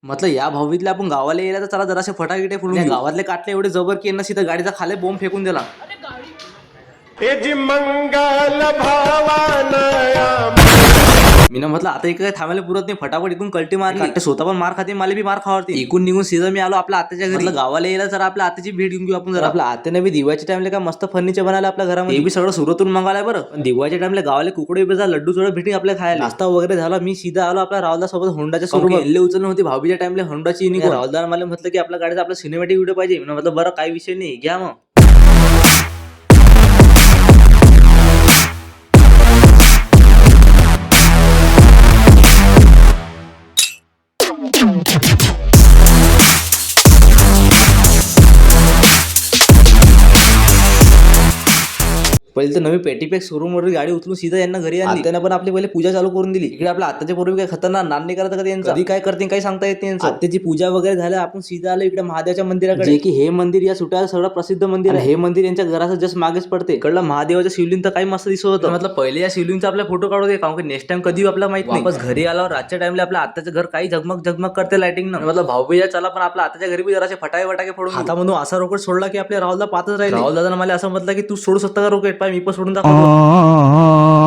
म्हटलं या भाऊबीजला आपण गावाला यायला तर चला जरासे फटाकिटे फोडून घेऊ. गावातले काटले एवढे जबर की यांना सीधा गाडीचा खाली बॉम्ब फेकून दिला. मंगल भावानया मी म्हटलं आता एक काय थांबायला पुरत नाही, फटाफट इकडून कल्टी मारली. काटे स्वतः पण मार खाते, मला बी मार खावरती. इकडून निघून सीधा मी आलो आपल्या आत्याच्या घरी. गावाला यायला जरा आपल्या आत्याची भेट घेऊन घेऊ आपण. जरा आपल्या आत्याने बी दिवाळीच्या टाइमला काय मस्त फर्निचर बनायला आपल्या घरामध्ये. हे बी सगळं सुरतून मंगालाय बरं. पण दिवाळीच्या टाइमला गावाला कुकडे बेजा लड्डू चोळा भेटी आपल्या खायला. नाश्ता वगैरे झाला, मी सीधा आलो आपल्या रावलदा सोबत होंडाच्या शोरूम. एल्ले उचलले होते भाऊबीच्या टाइमला होंडाची युनिकॉर्न. रावलदार मला म्हटलं की आपल्या गाडीचा आपला सिनेमॅटिक व्हिडिओ पाहिजे. मी म्हटलं बरं काही विषय नाही, घ्या मग. पहिले तर नवी पेटीपॅक शोरूम वरून गाडी उचलून सीधा यांना घरी आणली. त्यांना पण आपली पहिले पूजा चालू करून दिली. इकडे आपल्या आत्याच्या पूर्वी काय खतरनाक नाद नाही करत का त्यांचं, कधी काय करते काही सांगता येत नाही. आत्याची पूजा वगैरे झालं, आपण सीधा आलो इकडे महादेवाच्या मंदिराकडे, जे की हे मंदिर या सुट्याला सगळं प्रसिद्ध मंदिर आहे. हे मंदिर यांच्या घराचं जस्ट मागेच पडते. इकडलं महादेवाचं शिवलिंग तर काही मस्त दिसत होतं. म्हटलं पहिले या शिवलिंगचा आपला फोटो काढू दे, कारण की नेक्स्ट टाइम कधी आपल्याला माहित नाही. वापस घरी आल्यावर रातच्या टाइमला आपल्या आत्याचं घर काही झगमग झगमग करते लाइटिंग. मतलब भाऊबीजा चला, पण आपल्या आत्याच्या घरी बी जरासे फटाके फोडून हातामधून असा रॉकेट सोडला की आपल्या राहुलदा पाहतच राहिले. राहुल दादा मला असं म्हटलं की तू सोडू शकता का रॉकेट, पाय मी पण सोडून दाखवतो.